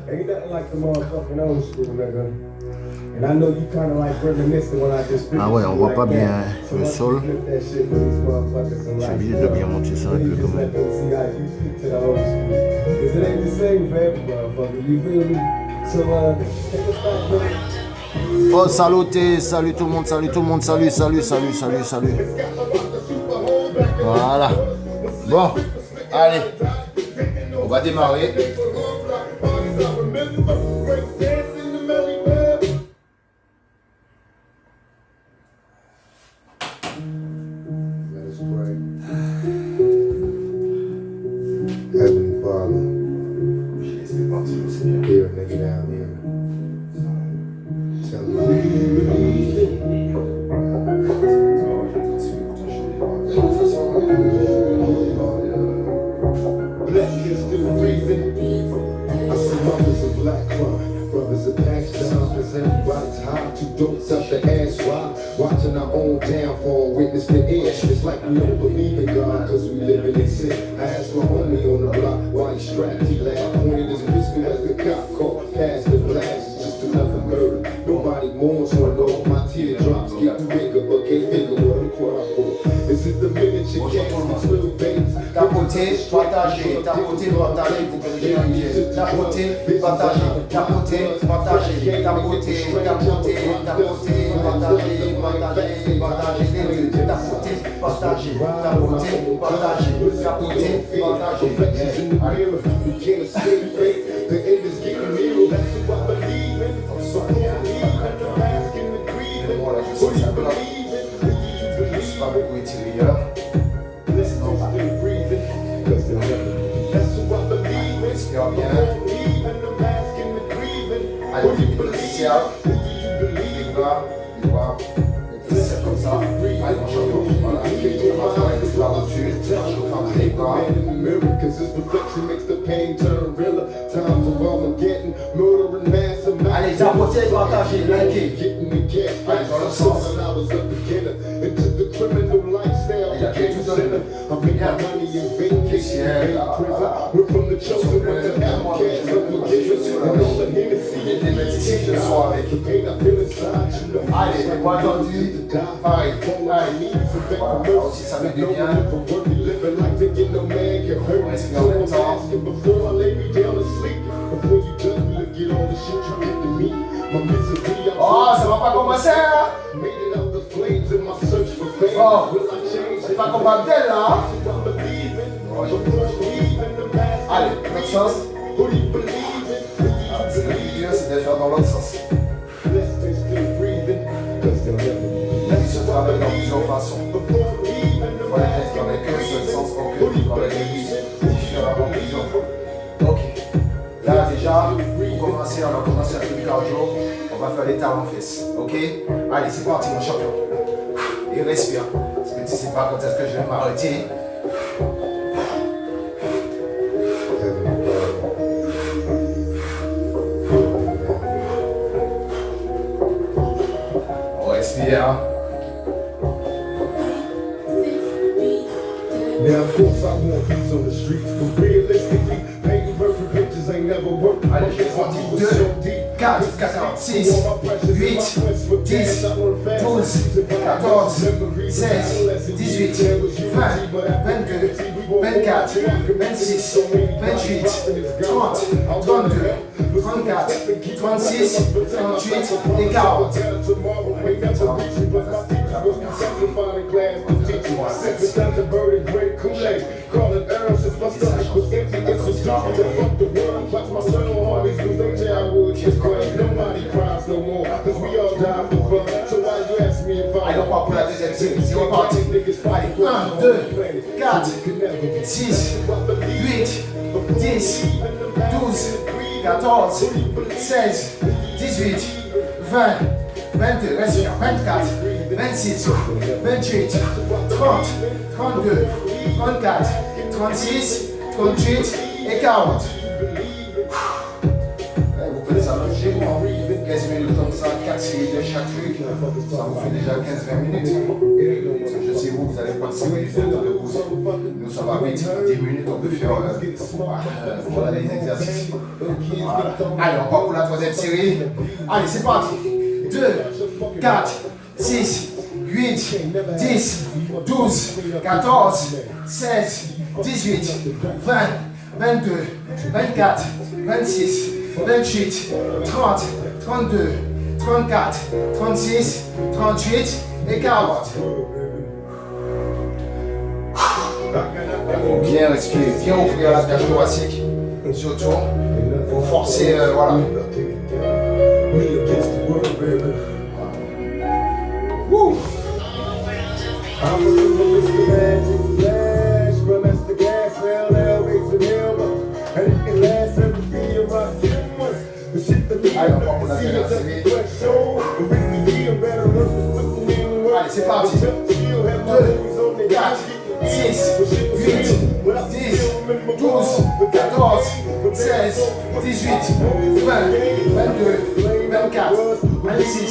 Ain't nothing like the motherfucking old school, nigga. And I know you kind of like reminiscing when I just Ah ouais, on voit pas bien le sol. Je suis obligé de bien monter ça un peu comme ça. Oh, saluté, salut tout le monde, salut tout le monde, salut. Voilà. Bon, allez, on va démarrer. Heavenly Father, here, nigga, down here. Tell me. Black kids still breathing. I see mothers in black crying, brothers in Pakistan, cause everybody's high. Too dope up the ass why? Watching our own downfall, witness the end. It's like we don't believe in God, cause we living in sin. I asked my homie on the block why he strapped, he laughed, pointed his pistol as the cop caught, past the blast. It's just another murder. Nobody mourns when all my teardrops get bigger, but can't figure what I'm crying for. Is it the miniature cats, little babies? Tapoter, partager, tapoter, partager pour que les gens viennent. Tapoter, partager, tapoter, partager, tapoter, tapoter, tapoter, partager, partager, partager les deux. Tapoter, partager, tapoter, partager, tapoter, partager. We can't escape fate. The end is getting real. That's who I believe in. So don't believe in the mask and the grieving. Who you believe in? Who you believe in? Pas beaucoup étiré là. Listen, I'm still breathing. That's who I believe in. Respire bien. Allez, Who you les believe initiales. in? Who you believe Les bras, les bras. Les c'est comme ça. Allez, mon champion. Voilà. On va faire un petit bras au-dessus. Je vais faire les bras. Cause his reflection makes the pain turn realer. Times of Armageddon, murder and mass amounts. Allez, tapoter, partager, liker. Getting the gas. Allez, dans le sens. I was a beginner into the criminal lifestyle. Il y a quelque chose de I make my money in vacation, in prison. We're from the chosen one, the outcasts, unforgiven, and all the Hennessy. Il y a des bêtises ici, je sois avec. The pain I feel inside, you know. Allez, les bras tendus. Pareil. Allez. Voilà, aussi ça fait du bien. On respire en même temps. Oh, ça va pas commencer, hein? Oh, c'est pas comme Abdel, là. Allez, l'autre sens. Ah, c'est le plus dur, c'est de faire dans l'autre sens. Il se travaille dans plusieurs façons. Voilà, il n'y a qu'un seul sens pour que dans la l'église différemment plusieurs fois. Ok. Là déjà, pour commencer, on va commencer avec le cardio. On va faire les talons fesses. Ok? Allez, c'est parti mon champion. Et respire. Parce que tu sais pas quand est-ce que je vais m'arrêter. On respire. Now of course I want peace on the streets, but realistically, painting perfect pictures ain't never worked. Allez, je vais partir 2, 4, 4, 6, 8, 10, 12, 14, 16, 18, 20, 22, 24, 26, 28, 30, 32, 34, 36, 38 et 40. Allez, on part pour la deuxième série, c'est reparti. Allez, 1, 2, 4, 6, 8, 10, 12, 14, 16, 18, 20, 22, respire, 24, 26, 28, 30, 32, 34, 36, 38 et 40. Vous faites ça chez moi, 15 minutes comme ça, 4 séries de chaque truc, ça vous fait déjà 15-20 minutes. Je sais vous allez pas de séries de pouces. Nous ça va vite, 10 minutes on peut faire voilà, les exercices. Voilà. Allez, on part pour la troisième série. Allez, c'est parti. 2, 4, 6, 8, 10, 12, 14, 16, 18, 20, 22, 24, 26, 28, 30, 32, 34, 36, 38 et 40. Il faut bien respirer, bien ouvrir la cage thoracique. Surtout, il faut forcer, voilà. Wouh! Allez, on va pour la dernière série. Allez, c'est parti. 2, 4, 6, 8, 10, 12, 14, 16, 18, 20, 22, 24, 26,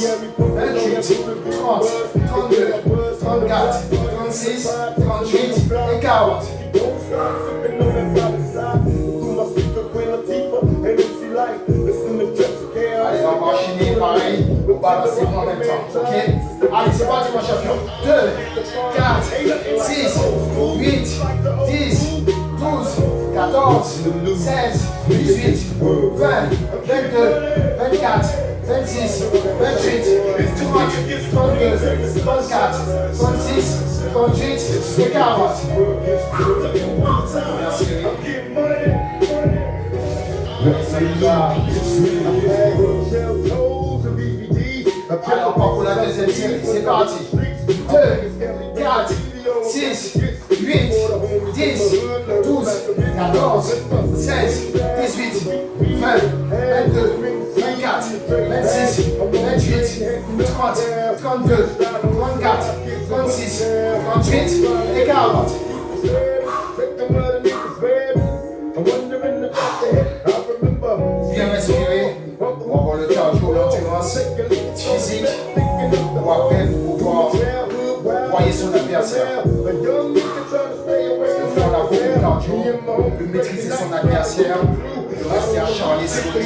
28, 30, 32, 34, 36, 38 et 40. Allez, on va enchaîner pareil, on va balancer en même temps, ok? Allez, c'est parti mon champion. 2, 4, 6, 8, 10, 12, 14, 16, 18, 20, 22, 24, 26, 28, 30, 32, 34, 36, 38 et 40. Alors, on part pour la deuxième série, c'est parti. 2, 4, 6, 8, 10, 12, 14, 16, 18, 20, 22, 24, 26, 28, 30, 32, 34, 36, 38 et 40. Bien respirer, on va avoir le cardio, l'endurance physique pour après pouvoir voyer son adversaire. Parce que quand on a beaucoup de cardio, on peut maîtriser son adversaire, rester acharné sur lui,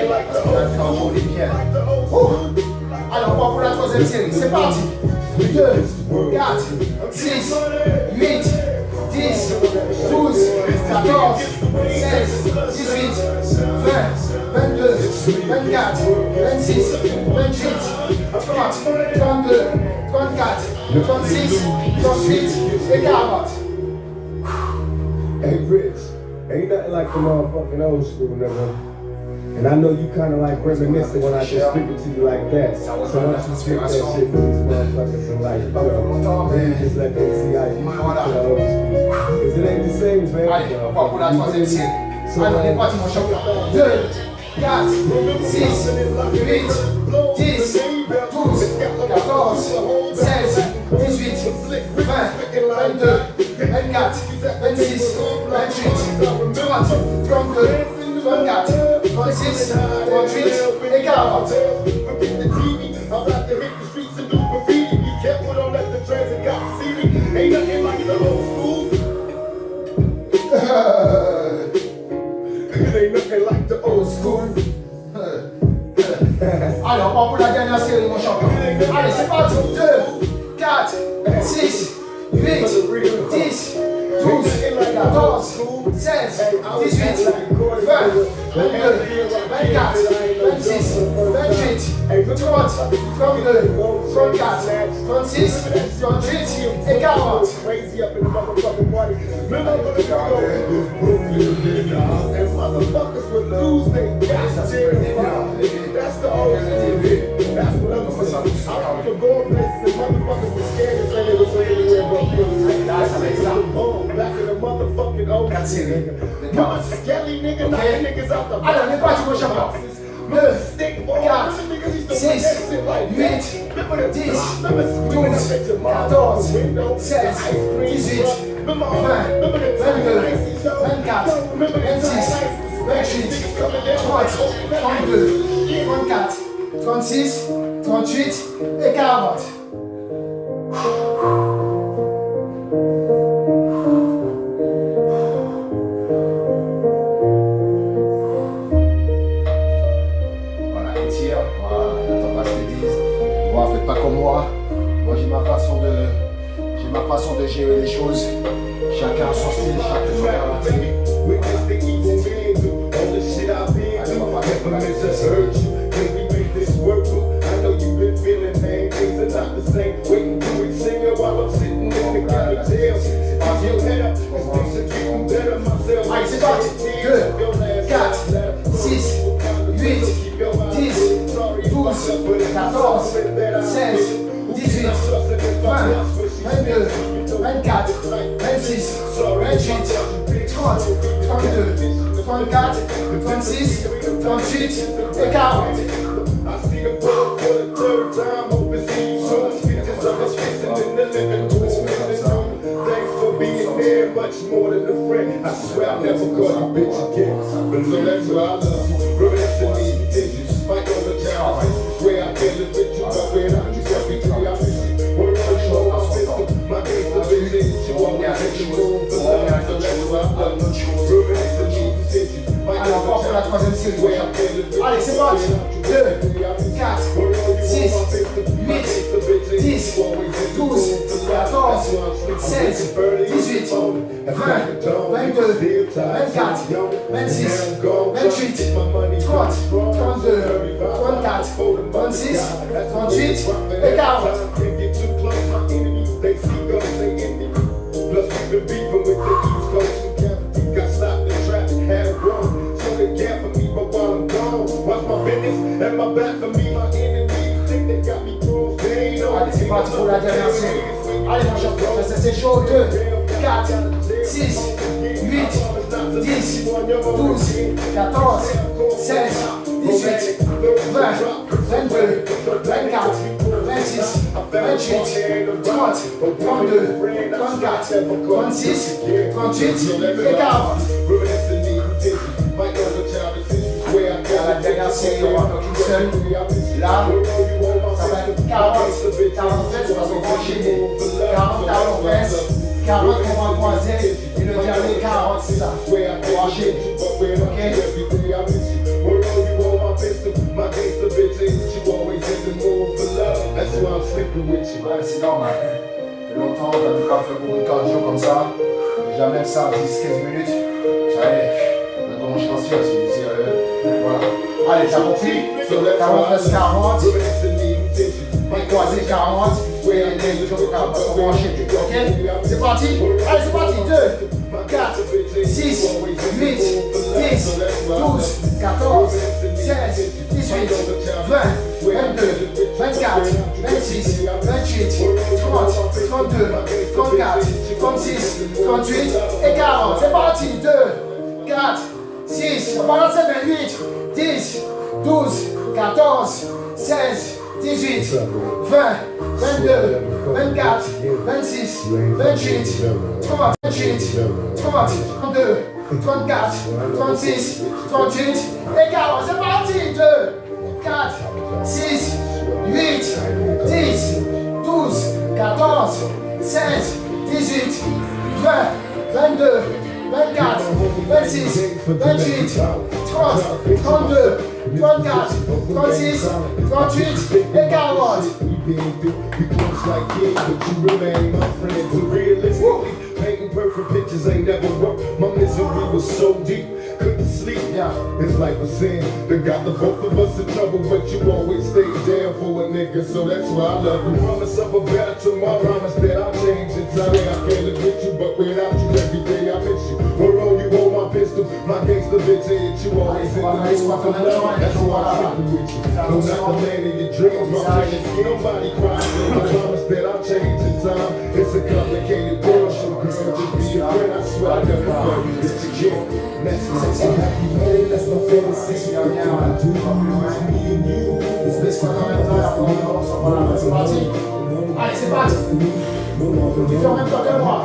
parce qu'on a le cardio, les pieds. Alors on va pour la troisième série, c'est parti. 2, 4, 6, 8, 10, 12, 14, 16, 18, 20, 22, 24, 26, 28, 30, 32, 34, 36, 38 et 40. Hey Rich, ain't nothing like the motherfucking old school, nigga. And I know you kind of like reminiscing when I just speak it to you like that. So why don't you speak that shit for these motherfuckers and like, man, just let them see how you the old school. Cause it ain't the same, man. Allez, on va pour la troisième série. Allez, on est parti mon champion. 2, 4, 6, 8, 10, 12, 14, 16, 18, 20, 22, 24, 26, 28, 30, 32, 34, 36, 38 et 40. Allez, on part pour la dernière série, mon champion. Allez, c'est parti. 2, 4, 6, 8, 10, 12, 14, 16, 18, 20, 22, 24, 26, 28, 30, 32, 34, 36, 38 et 40. Allez, on est parti mon champion. 9, 4, 6, 8, 10, 12, 14, 16, 18, 20, 22, 24, 26, 28, 30, 32, 34, 36, 38 et 40. Ma façon de gérer les choses, chacun a son style, chacun son caractère. Allez, c'est parti. 2, 4, 6, 8, 10, 12, 14, 16, 18, 20, 22, 24, 26, 28, 30, 32, 34, 36, 38 et 40. Much more than a friend. I swear I'll never call you bitch again. But so that's why I love you. Reminiscing these digits. Fight on the job. Swear I can't live with you. But when I just every day I miss you. We're on show, I'm system. My game's the business. You want me to take you home for love. So that's why I love you. Reminiscing these digits. Allez, on part pour la troisième série. Allez, c'est parti. 2, 4, 6, 8, 10, 12, 14, 16, 18, 20, 22, 24, 26, 28, 30, 32, 34, 36, 38 et 40. Allez, c'est parti pour la dernière série. Allez, mon champion, c'est chaud. 2, 4, 6, 8, 10, 12, 14, 16, 18, 20, 22, 24, 26, 28, 30, 32, 34, 36, 38 et 40. La dernière série, on va faire qu'une seule. Là, ça va être 40, 40 fesses parce qu'on va enchaîner. 40 talons fesses, 40 on va croiser et le dernier 40 c'est ça. On va enchaîner. Ok? Ouais, c'est normal. Ça fait longtemps, on n'a pas fait beaucoup de cardio comme ça. Jamais ça, 10-15 minutes. Ça y est, on a commencé à se faire, voilà. Allez, t'as compris? Talons fesses 40, et croisé 40, et les autres 40. On va enchaîner. Ok? C'est parti? Allez, c'est parti. 2, 4, 6, 8, 10, 12, 14, 16, 18, 20, 22, 24, 26, 28, 30, 32, 34, 36, 38 et 40. C'est parti. 2, 4, 6, on va lancer 28, 10, 12, 14, 16, 18, 20, 22, 24, 26, 28, 30, 28, 30, 32, 34, 36, 38 et 40. C'est parti. 2, 4, 6, 8, 10, 12, 14, 16, 18, 20, 22, 24, 26, 28, 30, 32, 34, 36, 38 et 40. painting perfect pictures ain't never worked. My misery was so deep, couldn't sleep. Yeah. It's like a sin that got the both of us in trouble, but you always stay down for a nigga, so that's why I love you. Promise of a better tomorrow, promise that I'll change in time. I can't live with you, but without you every day I miss you. Where all you hold my pistol, my gangster bitch hit you always in the mood for love. That's why I sleep with you. No, not the man in your dreams, my friends. Nobody cries, I promise that I'll change in time. It's a complicated world, so girl, just be a friend. I swear I never love you. It's a gift. That's my happy home, that's my fantasy. This fois quand même là, c'est parti. Allez, c'est parti. Tu fais en même temps que moi.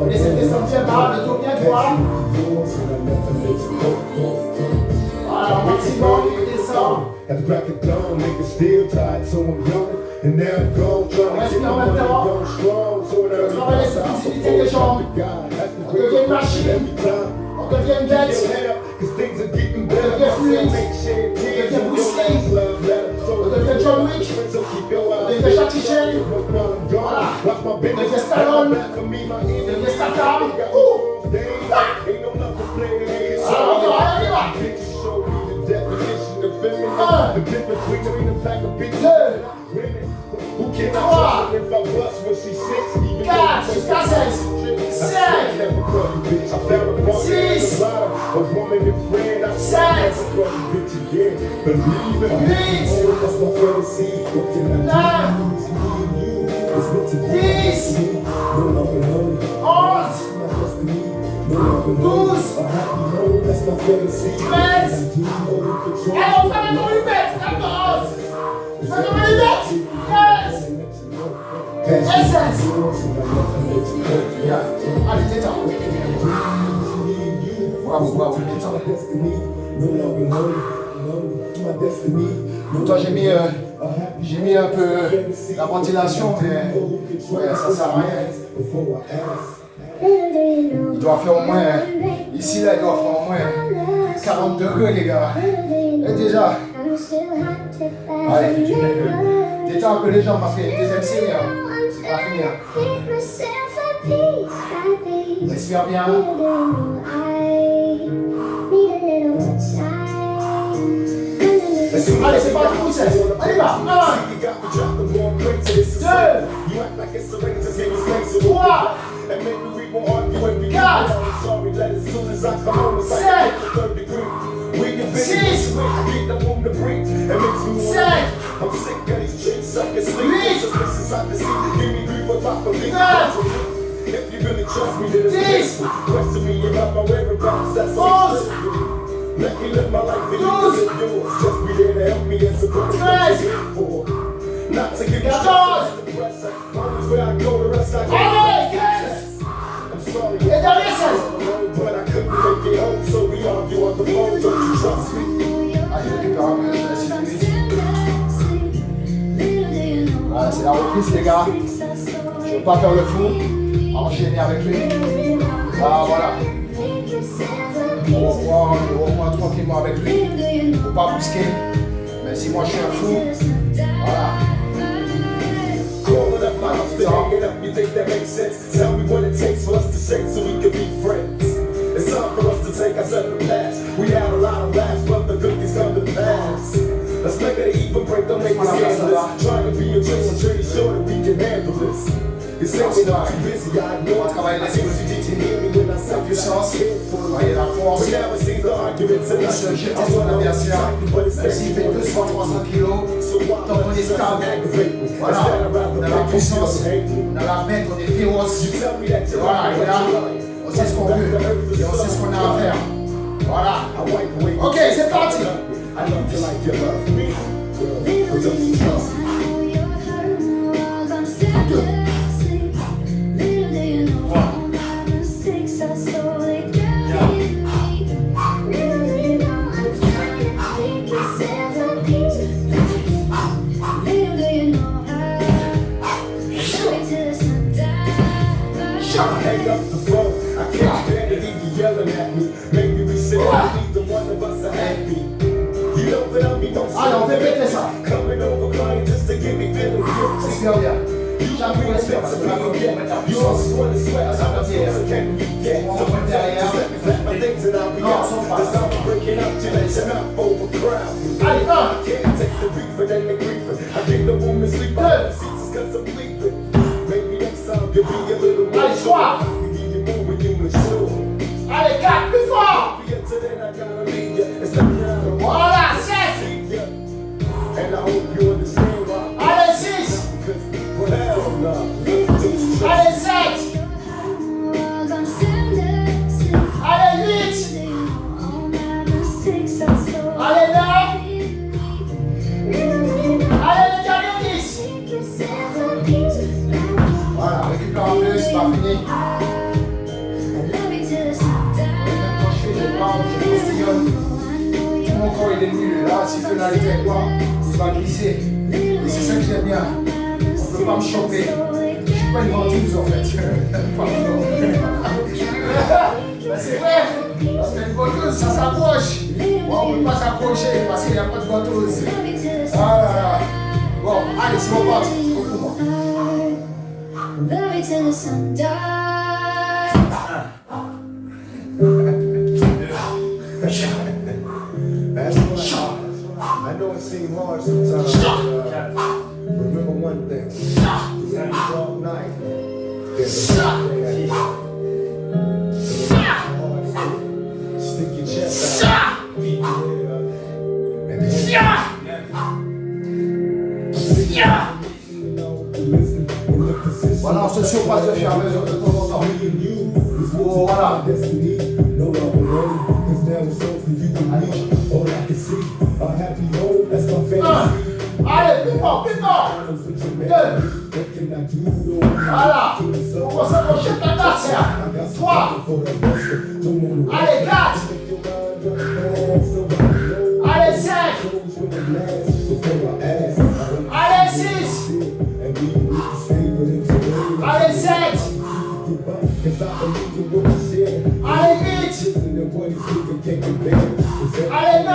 Laissez descendre bien bas, le dos bien droit. Voilà, au maximum, descend. At the crack of dawn, niggas still tired, so I'm young. And now I'm gone, trying to get my money going strong. So when I Travailler sur l'utilité des jambes. On devient une machine. On devient une bête. Cause things are getting better. On devient fluide. On devient Bruce Lee. On devient John Wick. On devient Jackie Chan. Voilà. On devient Stallone. On devient Statham. The difference between a pack of bitches and women who cannot tell if I bust when she sits, even jusqu'à 16. 5. I found a bump at the bottom, a woman and friend. I said never call you bitch again. Believe it. 8. That's my fantasy. 9. 10. 11. 12. 13. Allez, on fait dans les bêtes. 14. On fait dans les bêtes. 15. Et 16. Allez, détends. Bravo, bravo, détends. Donc toi, j'ai mis un peu la ventilation, mais ouais, ça sert à rien. Il doit faire au moins, ici là, il doit faire au moins 40 degrés, les gars. Et déjà, allez, détends un peu les jambes parce qu'il y a une deuxième série. On va finir. Respire bien. Allez, c'est parti pour 16. Allez, va. 1, 2, 3, 4, 5, 6, 7, voilà, c'est la reprise, les gars. Je ne veux pas faire le fou. Enchaîner avec lui. Voilà. On reprend tranquillement avec lui. Il ne faut pas brusquer. Même si moi je suis un fou. Voilà. You think that makes sense? Tell me what it takes for us to shake so we can be friends. It's time for us to take our separate paths. We had a lot of laughs, but the cookies come to pass. Let's make it even break, don't make us scandalous. Trying to be a trace, I'm pretty sure that we can handle this. It's simply not too busy, I know I travailler l'explosivité, la puissance, travailler la force, et se jeter sur l'adversaire, même s'il fait 200-300 kg, tant qu'on est stable, voilà, on a la puissance, on a la bête, on est féroce, voilà, et là, on sait ce qu'on veut, et on sait ce qu'on a à faire, voilà, ok, c'est parti. Allez, on fait péter ça. Super bien. J'appuie l'espère parce que là, comme on met la puissance, ça veut dire on va derrière. Non, on s'en passe. Allez, 1, 2, allez, 3. Allez, 4, plus fort. Voilà, 7. Allez, 6. Allez, 7. Allez, 8. Allez, 9. Allez, le dernier 10. Voilà, récupère un peu, c'est pas fini. Mon corps il est nul, là s'il fait la ligne avec moi, il va glisser. Et c'est ça que j'aime bien. On ne peut pas me choper. Je suis pas une ventouse en fait. Ben, c'est vrai, parce qu'une ventouse ça s'approche. Bon, on ne peut pas s'approcher parce qu'il n'y a pas de ventouse. Ah là là. Bon, allez, c'est mon pote. Pour moi. I know it seems hard sometimes. Remember one thing. All night. Stick your chest out. Keep your head up. Voilà, on se surpasse de faire mesure de temps en temps. Oh, voilà. Allez, plus fort, plus fort. 2. Voilà. On va s'approcher de la glacière. 3. Allez, 4. Allez, 5. Allez, 6. Allez, 7. Allez, 8. Allez, 9.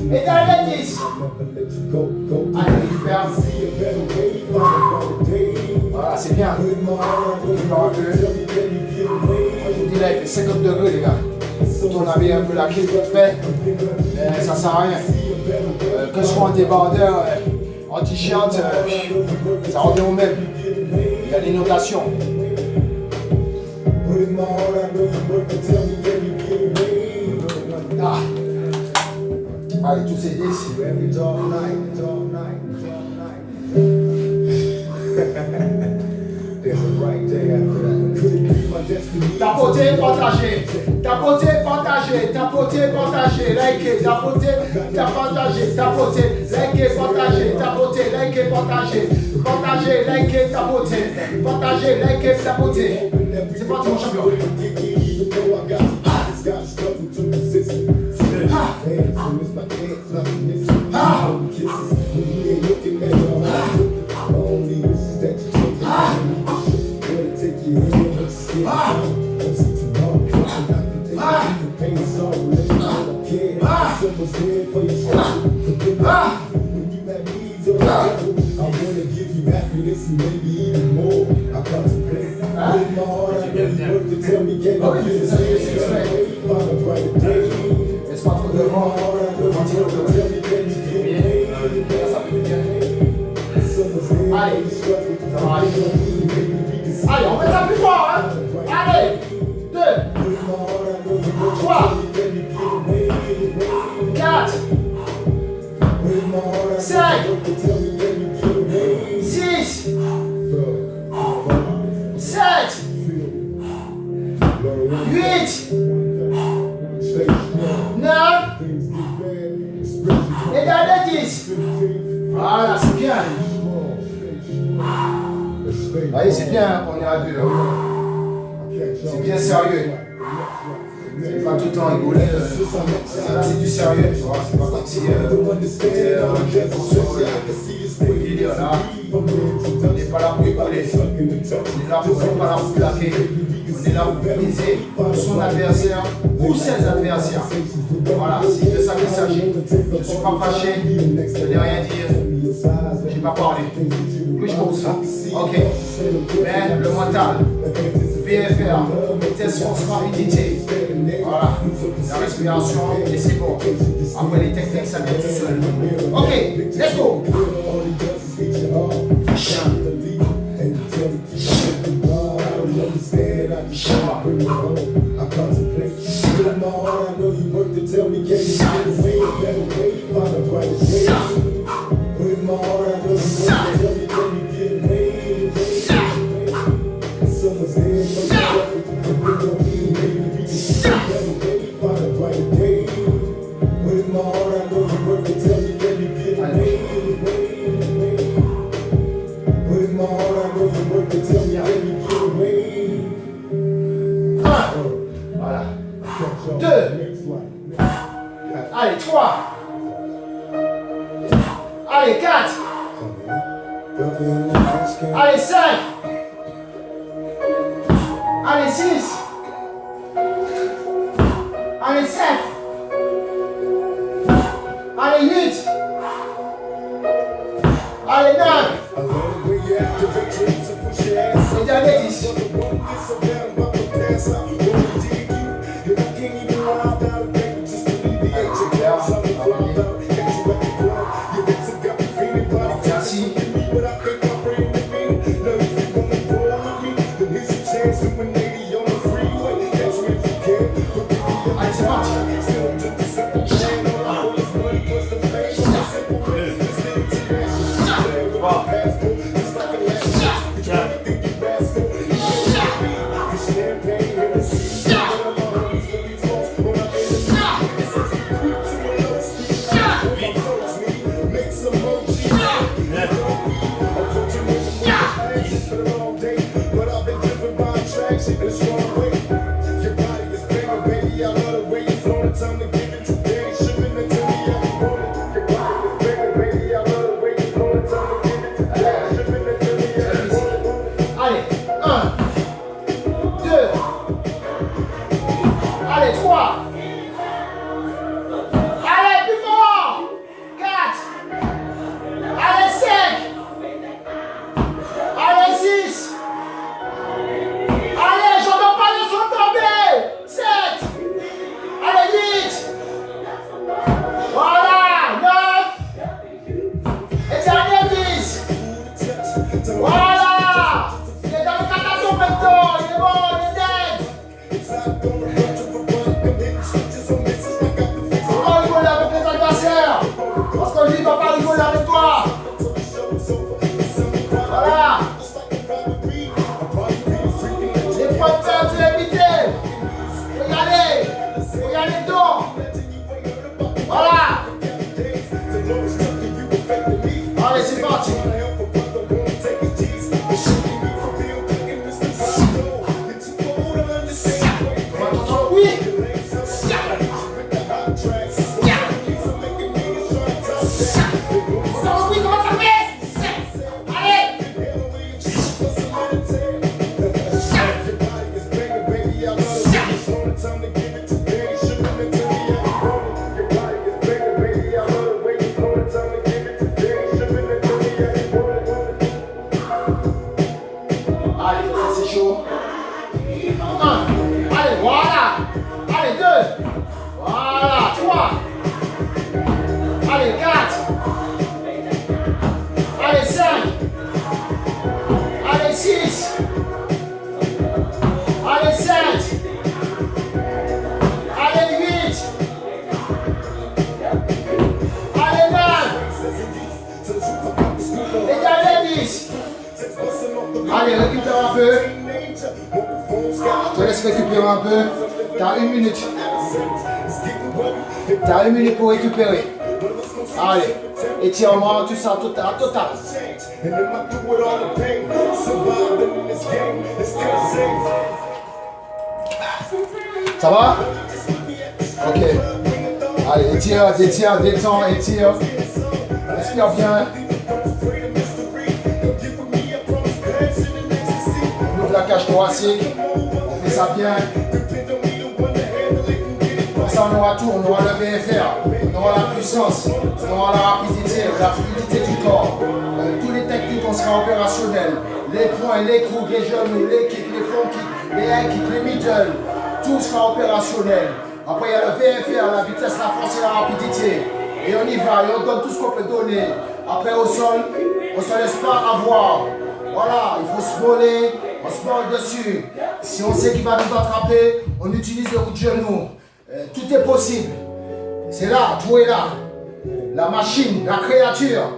Et dernier 10. Allez, récupère. Voilà, c'est bien. Je vous dis là, il fait 50 degrés, les gars. On avait un peu la clé vite fait, mais ça sert à rien. Que je sois en débardeur, en t-shirt, ça revient au même. Il y a l'inondation. Ah. Allez, tous ces 10. Tapoter, partager. Tapoter, partager. Tapoter, partager. Likez, tapoter, partager. Tapoter, likez, partager. Tapoter, likez, partager. Partager, likez, tapoter. Partager, likez, tapoter. C'est parti mon champion. Allez, on met ça plus fort, hein. Allez, 2, 3, 4, 5, 6, 7, 8, 9, et dernier 10. Voilà, c'est bien. Allez, c'est bien qu'on est à 2 là. C'est bien sérieux. C'est pas tout le temps rigoler. Là, c'est du sérieux. C'est pas comme si c'était pour rigoler là. On n'est pas là pour rigoler. On est là pour pas la plaquer. On est là pour briser son adversaire ou ses adversaires. Voilà, c'est de ça qu'il s'agit. Je ne suis pas fâché, je n'ai rien dire, je n'ai pas parlé. Oui, je pense ça. Ok. Mais le mental, VFR, test force rapidité. Voilà, la respiration et c'est bon. Après les techniques, ça vient tout seul. Ok, let's go. Allez, 3. Allez, 4. Allez, 5. Allez, 6. Allez, 7. Allez, 8. Allez, 9. Et dernier 10. Allez, récupère un peu. Je te laisse récupérer un peu. T'as 1 minute. T'as 1 minute pour récupérer. Allez, étirement, tout ça, total. Ça va? Ok. Allez, étire, détends, étire. Respire bien. Ouvre la cage thoracique. fait ça bien. Pour ça, on aura tout. On aura le VFR, on aura la puissance, on aura la rapidité, la fluidité du corps. Tous les techniques, on sera opérationnel. Les points, les coups, les genoux, les kicks, les front kicks, les high kicks, les middle. Tout sera opérationnel. Après, il y a le VFR, la vitesse, la force et la rapidité. Et on y va, et on donne tout ce qu'on peut donner. Après, au sol, on ne se laisse pas avoir. Voilà, il faut se voler, on se molle dessus. Si on sait qu'il va nous attraper, on utilise le coup de genou. Tout est possible. C'est là, tout est là. La machine, la créature.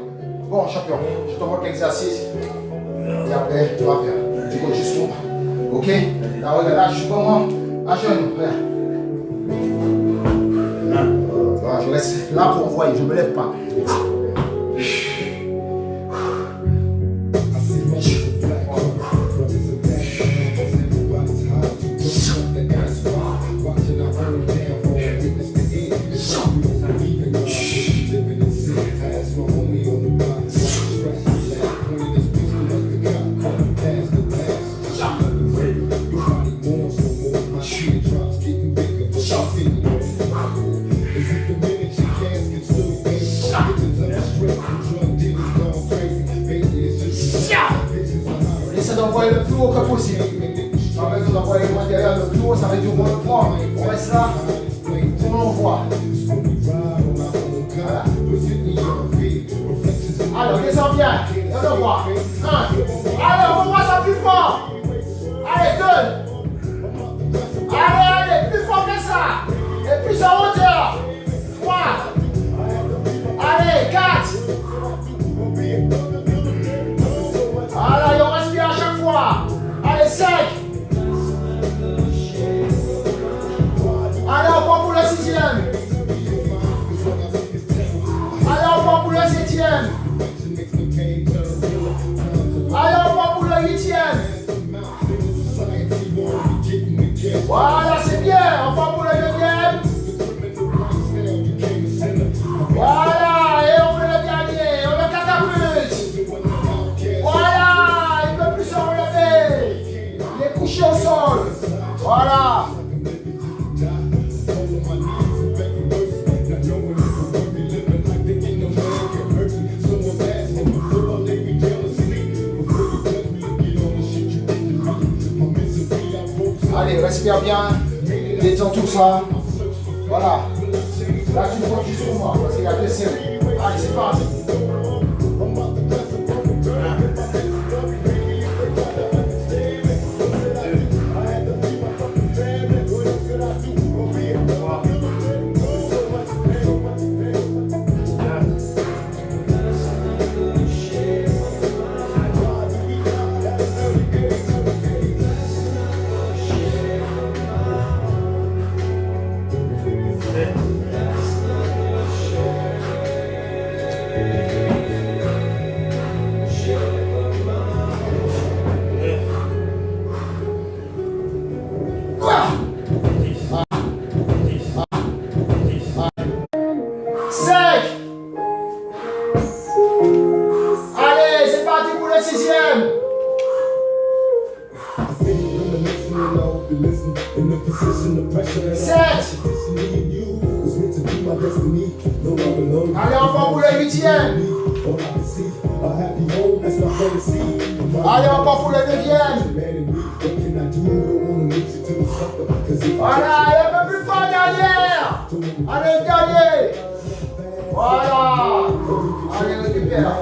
Bon, champion, je te montre l'exercice. Et après, tu vas faire. Tu continues jusqu'au bas. Ok? Là, regarde, là, je suis comment? À genoux. Voilà, je reste là pour envoyer, je ne me lève pas. Essaie d'envoyer le plus haut que possible. Pas besoin d'envoyer le matériel le plus haut, ça réduit au moins le poids. On reste là, on l'envoie. Voilà. Alors, descends bien, on envoie. 1. Allez, on envoie ça plus fort. Allez, 2. Allez, plus fort que ça. Et plus en hauteur. 3. Allez, 4. Allez, on respire à chaque fois. Allez, 5. Allez, on prend pour le 6e. Allez, on prend pour le 7e. Allez, on prend pour le 8e. Voilà, c'est bien. On prend pour le 9e. Voilà, et on fait le dernier. On le catapulte. Voilà, il ne peut plus se relever. Il est couché au sol. Voilà. Allez, respire bien. Détends tout ça. Voilà. Là, tu te focuses sur moi parce qu'il y a 2 séries. Allez, c'est parti. Allez, c'est parti pour le 6e. Allez, on part pour le 8e. Allez, on part pour le 9e. Voilà, et un peu plus fort derrière. Allez, dernier. Voilà. Allez, récupère.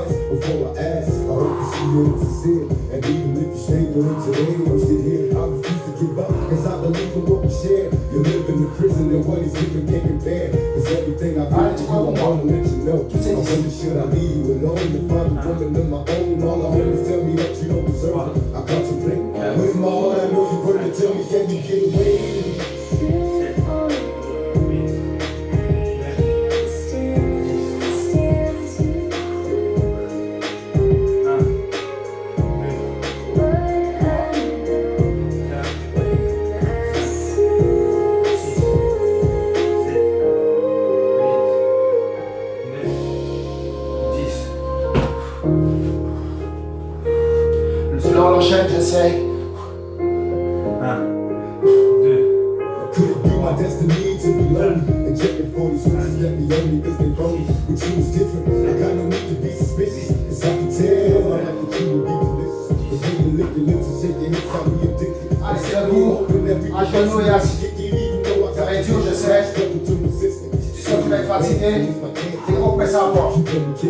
Là, on enchaîne, j'essaie. the 40s, friends let me only cause they phony. We choose different, I got no need to be suspicious. Cause I can tell, I like that you would be delicious. Cause when you lick your lips and shake your hips, I'll be addicted. Allez, c'est le bout. À genoux et assis. Ça va être dur, je sais. Si tu sens que tu vas être fatigué, t'es compressé à fort.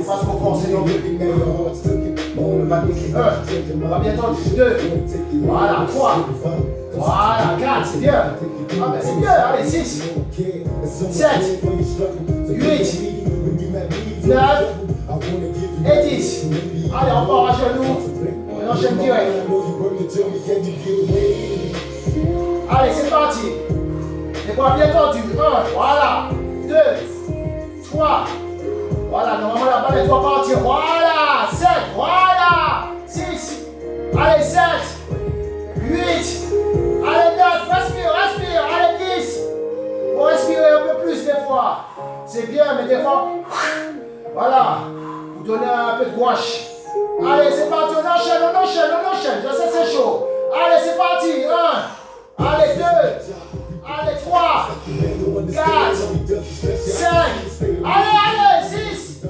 Fasse mon force, c'est non. On va niquer 1. On va bientôt 2. Voilà, 3. Voilà, 4, c'est bien. Ah ben c'est bien, allez, 6, 7, 8, 9 et 10. Allez, encore à genoux. On enchaîne direct. Allez, c'est parti. Les bras bien tendus. 1, voilà. 2, 3. Voilà, normalement la balle elle doit partir. Voilà. 7, voilà. 6. Allez, 7, 8. Allez, 9. Respire, respire. Allez, 10. Faut respirer un peu plus des fois. C'est bien, mais des fois. Voilà. Vous donnez un peu de gouache. Allez, c'est parti. On enchaîne, on enchaîne, on enchaîne. Je sais, c'est chaud. Allez, c'est parti. 1. Allez, 2. Allez, 3. 4. 5. Allez, allez, 6.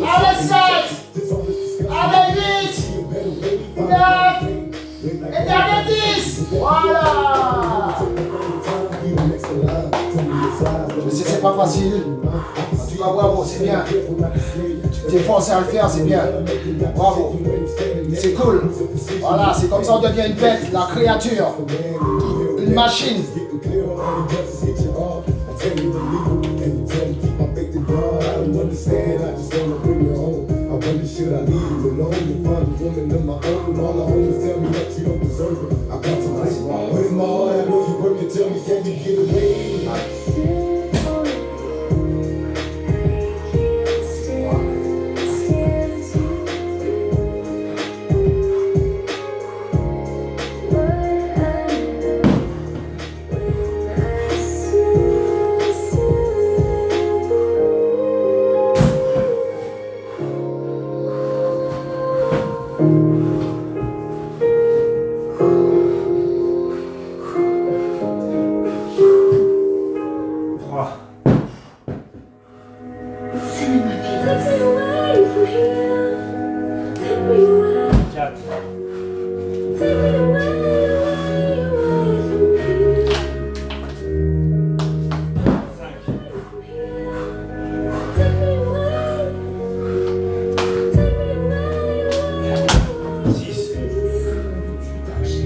Allez, 7. Allez, 8. 9. Et dernier 10. Voilà. Je sais, c'est pas facile. Tu vas bravo, c'est bien. Tu t'es forcé à le faire, c'est bien. Bravo. C'est cool. Voilà, c'est comme ça on devient une bête, la créature. Une machine.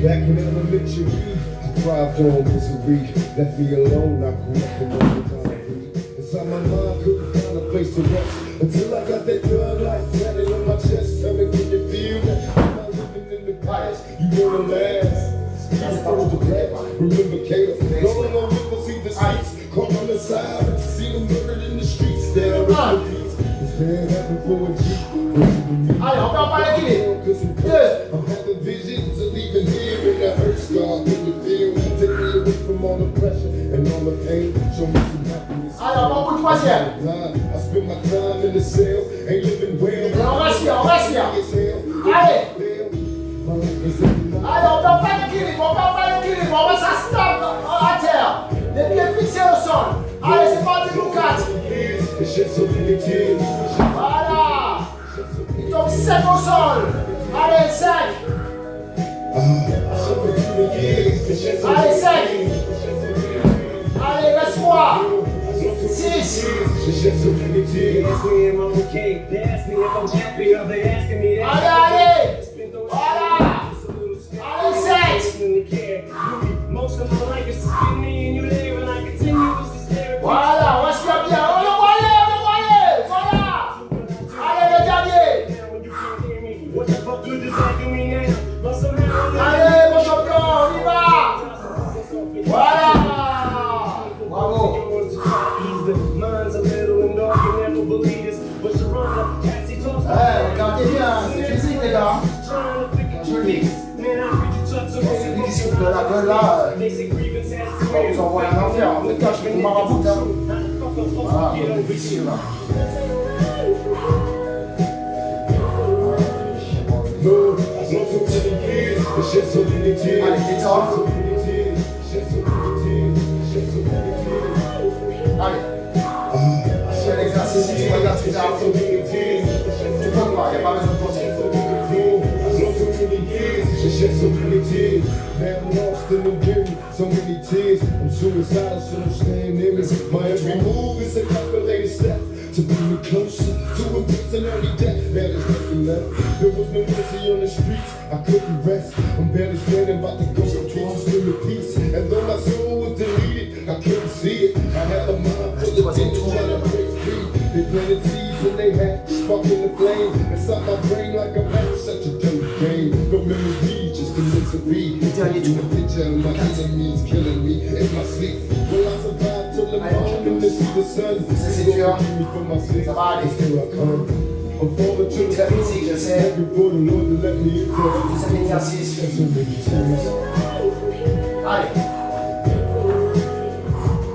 Back in elementary, I thrived on misery. Left me alone, I grew up in concrete. Inside my mind, couldn't find a place to rest until I got that thug life planted on my chest. Tell me, can you feel that? I'm not living in the past. You wanna last? Remember Caleb, going on rivers, see the streets, caught on the side, see them murdered in the streets. There are peace. It's bad happened for a G. Allez, on va pas l'équilibre. 2. I'm having visions of leaving here in the hurt scar in the field. Take me away from all the pressure and all the pain. Show me some happiness. Allez, on va au bout de 3e. I spend my time in the cell, ain't living well. On respire, on respire. Allez. Allez, on perd pas l'équilibre, on perd pas l'équilibre. On va ça stable à terre. Les pieds fixés au sol. Allez, c'est parti, nous 4. Voilà. Il tombe sec au sol. Allez, 5. Allez, 5. Allez, reste 3. 6. Allez, allez. Voilà. Allez, 7. Voilà, on respire bien. On le voit aller. Voilà. Allez, le dernier. Allez, mon champion, on y va. Voilà. Bravo. Regardez bien, c'est physique les gars. Joli. C'est lui qui se fout de la gueule là. On vous envoie un enfer. En fait, je fais une maraboute. Voilà, difficile là. Allez, détends. Allez. exercice, si tu regardes ce que tu as appris, tu peux pas, il n'y a pas besoin de compter. It's just so many tears. Now I'm lost in the game. So many tears. I'm suicidal, so I'm staying in it. My every move is a calculated step to bring me closer to a peace and early death. Now there's nothing left. There was no mercy on the streets. I couldn't rest. I'm barely standing, about to go to Jesus in the peace. And though my soul was deleted, I couldn't see it. I had a mind full of demons trying to break free. They planted seeds and they had sparking the flame inside my brain like a match. Such a dope game. No memory, just a misery. The picture of my enemies killing me in my sleep. Will I survive till the morning to see the sun? C'est dur. Ça va aller. I'm falling to the C'est la physique, je sais. every for the Lord to let me in. C'est un exercice. There's so many tears. Allez.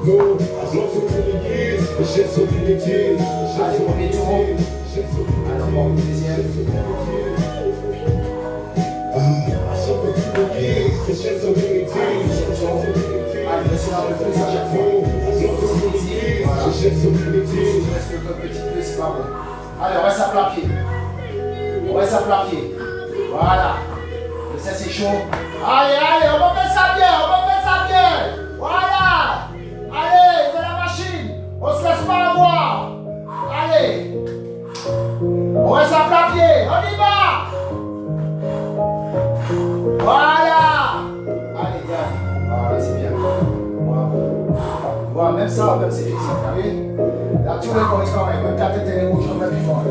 No, I've lost so many years. It's just so many tears. It's just Allez, so premier many tour. tears. It's just so many Alors, bon, deuxième. suffer through the years. It's just so many tears. It's just so many tears. Allez, je suis un peu plus à chaque fois. Voilà. It's just so many tears. Je reste un petit peu, c'est pas bon. Allez, on reste à plat pied. On reste à plat pied. Voilà. Ça, c'est chaud. Allez, allez, on va faire ça bien, on va faire ça bien. Voilà. Allez, c'est la machine. On se laisse pas avoir. Allez. On reste à plat pied. On y va. Voilà. Allez, viens. Voilà, c'est bien. Bravo. Voilà, même ça, même c'est physique, t'as vu? Là, tout le corps est quand même ta tête est rouge, on va plus fort.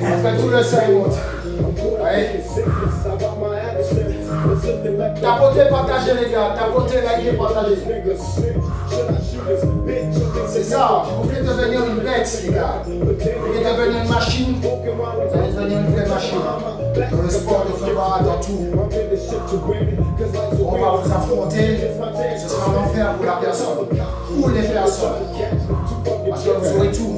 Parce que tout le sang est monte. Ouais. Tapotez, partagez les gars. Tapotez, likez, partagez. C'est ça, vous voulez devenir une bête, les gars. Vous voulez devenir une machine. Vous allez devenir une vraie machine. Dans le sport de combat, dans tout. On va vous affronter. Ce sera l'enfer pour la personne. Ou les personnes. Parce que vous aurez tout.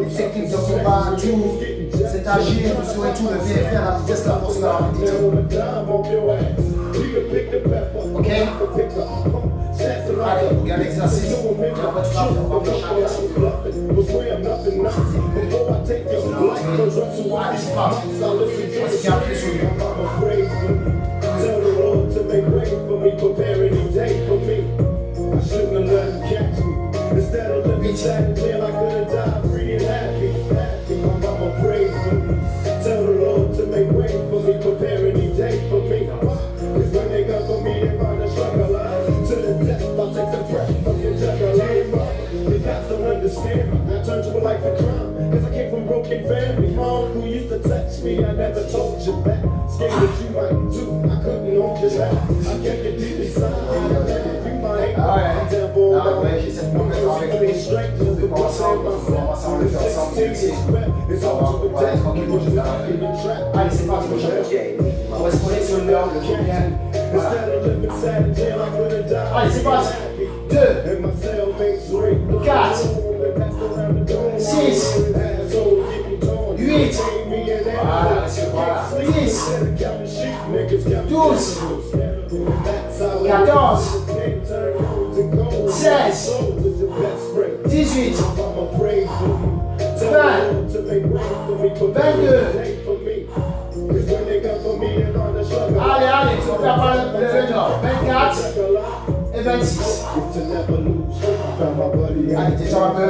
Les techniques de combat, tout. C'est agir, vous aurez tout. Le VFR, la vitesse, la force, la rapidité. Ok? Allez, regarde l'exercice. Et après, tu vas faire chaque personne. Allez, c'est parti. On se garde plus sur lui. Tell the Lord to make way for me, prepare any day for me. I shouldn't have let him catch me. Instead of living sad until I could have died free and happy. My mama prayed for me. Tell the Lord to make way for me, prepare any day for me. Cause when they come for me, they find a struggle. To the death, I'll take the breath from your juggler. The guys don't understand me. I turned to a life of crime. Cause I came from broken family. My uncle used to touch me. I never told you that. Scared that you might do. I couldn't hold you back. I kept it deep inside. You might. Ah ouais, j'ai cette mauvaise avec lui. On peut pas ensemble, on va ensemble le faire ensemble. On va aller tranquillement, je vais faire. Allez, c'est parti, mon champion. On va se coller sur le mur, le bien. Voilà. Allez, c'est parti. 2, 4, 6, 8, voilà, voilà. 10, 12, 14, 16, 18, 20, 22. Allez, allez, on perd pas le nord. 24 et 26. Allez, détends un peu.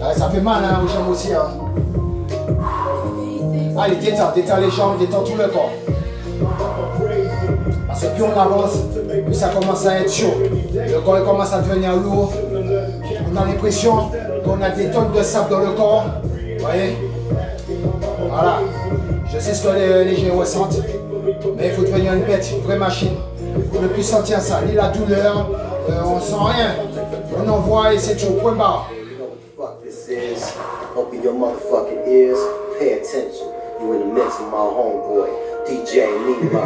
Allez, ça fait mal hein, aux jambes aussi. Hein. Allez, détends les jambes, détends tout le corps. Parce que plus on avance, plus ça commence à être chaud. Le corps commence à devenir lourd. On a l'impression qu'on a des tonnes de sable dans le corps. Vous voyez? Voilà. Je sais ce que les gens ressentent. Mais il faut devenir une bête, une vraie machine. Pour ne plus sentir ça, ni la douleur, on sent rien. On envoie et c'est tout, point barre. You know what the fuck this is. Open your motherfucking ears. Pay attention. You in the mix with my homeboy, DJ Nemo.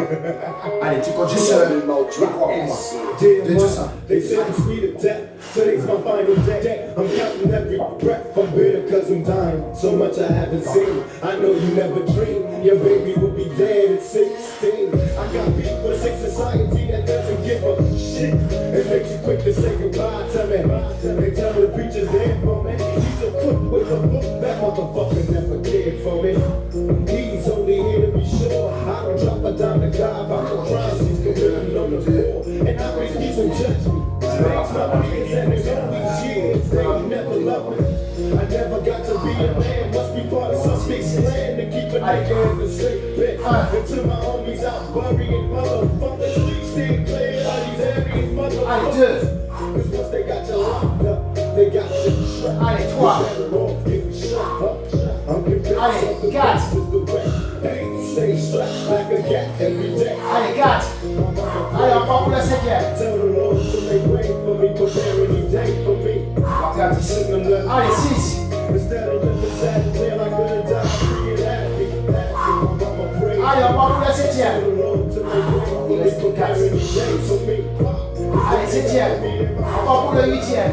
Allez, tu comptes juste 3 pour moi. De tout ça. They say I'm sweet of death. Today's my final day. I'm counting every breath. I'm bitter cause I'm dying. So much I haven't seen. I know you never dreamed your baby will be dead at 16. I got beef for sick society that doesn't give a shit. It makes you quick to say goodbye to me. They tell me the preacher's dead for me. He's so cool. I never got to be a man, must be part of some big plan to keep a nigga in the straight bed. Until my homies out burying motherfuckers, streets stay clear, all these areas motherfuckers. Cause once they got you locked up, they got you shut up. Allez, toi. Allez, 4. Stay strapped like a cat every day. Allez, 4. Allez, on part pour la 5e. Tell the Lord to make way for me, prepare any day for me. Allez, 6. Instead of living sad until I could have died free and happy. Allez, on part pour la 7e. Allez, 7e. On part pour le 8e.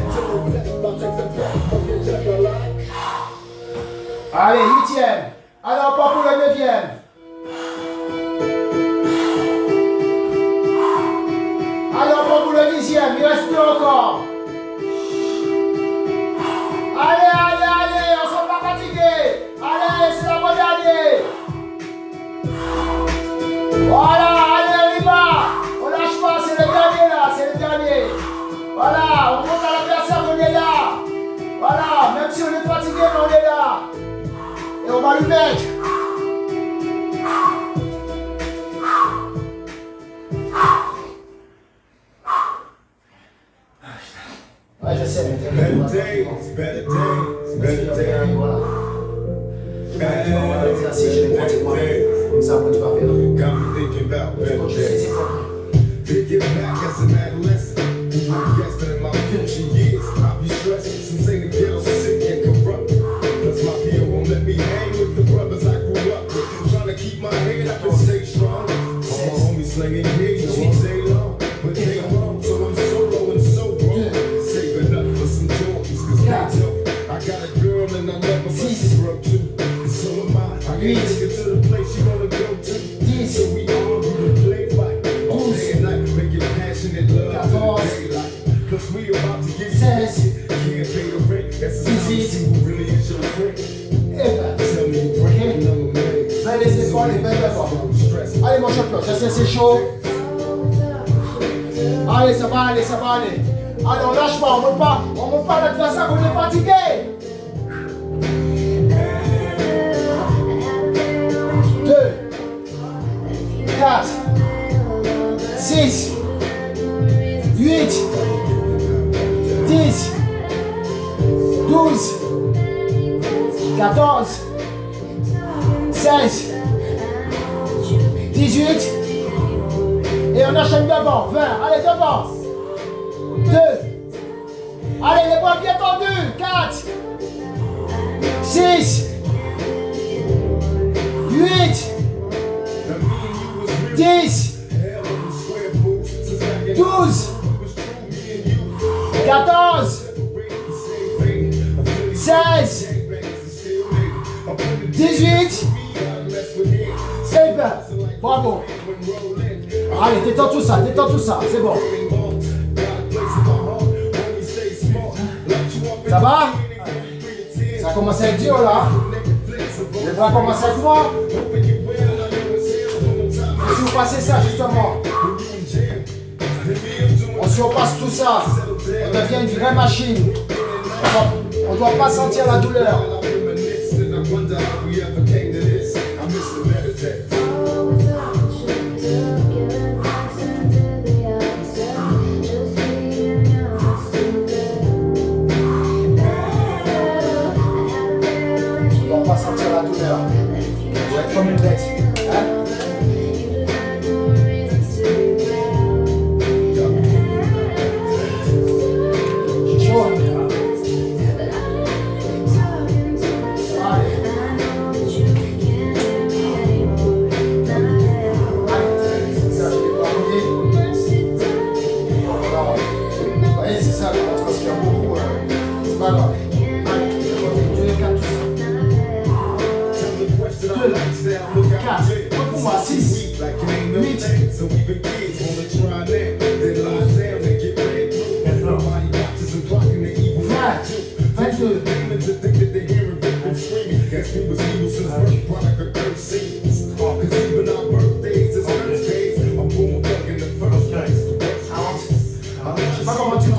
Allez, 8e. Allez, on part pour le 9e. Allez, on part pour le 10e. Il reste 2 encore. Allez, allez, allez, on ne sont pas fatigués. Allez, c'est la bonne dernière. Voilà, allez, on y va. On lâche pas, c'est le dernier là, c'est le dernier. Voilà, on monte à l'adversaire, on est là. Voilà, même si on est fatigué, mais on est là. Et on va lui mettre. Ouais, je sais, mais Better days, better days, better days. voilà. On va l'exercice, je vais compter moi. Comme ça, après tu vas faire. Got me thinking about better days. Thinking back as an adolescent. Yesterday, my future years, I be stressing. Some say the ghetto's sick and corrupt. Cause my peer won't let me hang with the brothers I grew up with. Trying to keep my head up and stay strong. All my homies slinging gigs all day long. But they wrong, so I'm solo and so wrong. Saving up for some Jordans, cause they dope. I got a girl and I never let her grow too. And so am I. I can take her to the place she wanna go to. So we argue and play fight. All day and night, making passionate love in the daylight. Cause we about to get busy. Can't pay the rent. That's a sign who really is your friend. Tell me you breaking number man. Vous allez laisser faire les belles d'abord. Allez mon champion, je sais c'est chaud. Allez, ça va aller, ça va aller. Allez, on lâche pas, on monte pas l'adversaire, on est fatigué. 2, 4, 6, 8, 10, 12, 14, 16, 18, et on enchaîne devant, 20, allez devant, 2, allez les bras bien tendus, 4, 6, 8, 10, 12, 14, 16, 18, et 20. Bravo. Allez, détends tout ça, c'est bon. Ça va? Ça commence à être dur là. Les bras commencent à être morts. Et si vous passez ça justement, on surpasse tout ça, on devient une vraie machine. On ne doit pas sentir la douleur. On ne doit pas sentir la douleur. On doit être comme une bête. Hein?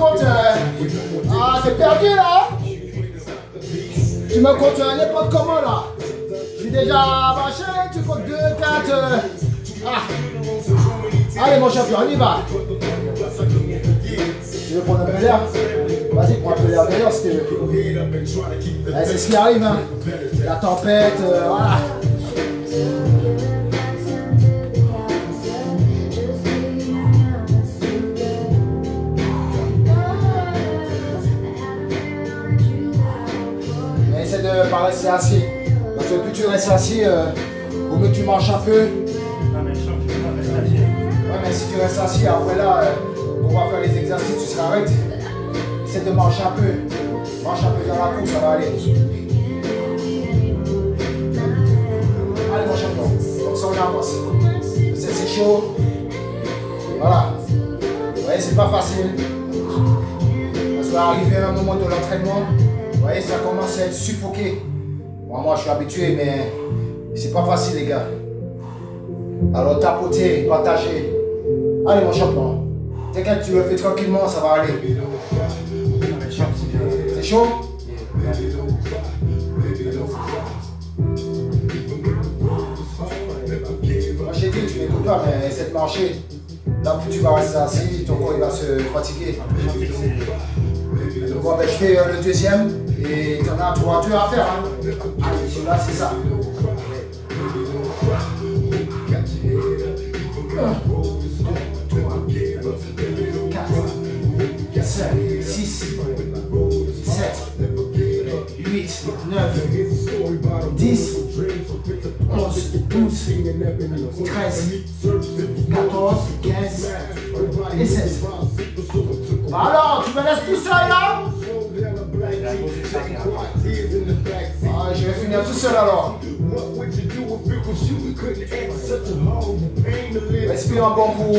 comptes. Ah, t'es perdu là. Tu me comptes n'importe comment là. J'ai déjà marché, tu comptes 2, 4. Ah. Allez mon champion, on y va. Tu veux prendre un peu d'air? Vas-y, prends un peu d'air d'ailleurs si tu veux. C'est ce qui arrive, hein. La tempête, voilà. Mais essaie de pas rester assis. Parce que plus tu restes assis, au mieux que tu marches un peu. Non mais je sens que je peux pas rester assis. Ouais, mais si tu restes assis, après là, on va faire les exercices, tu s'arrêtes. Essaie de marcher un peu. Marche un peu dans la course, ça va aller. Allez, mon champion. Comme ça, on avance. C'est chaud. Voilà. Vous voyez, c'est pas facile. Parce qu'à arriver à un moment de l'entraînement, vous voyez, ça commence à être suffoqué. Bon, moi, je suis habitué, mais c'est pas facile, les gars. Alors, tapoter, partager. Allez, mon champion. T'inquiète, tu le fais tranquillement, ça va aller. C'est chaud? Moi, j'ai dit, tu n'écoutes pas, mais essaie de marcher. Là, plus tu vas rester assis, ton corps il va se fatiguer. Bon, ben, je fais le deuxième et tu en as 3 à faire. Hein. Allez, celui-là, c'est ça. 5, 6, 7, 8, 9, 10, 11, 12, 13, 14, 15 et 16. Alors, tu me laisses tout seul là? Ah, je vais finir tout seul alors. Respire un bon coup.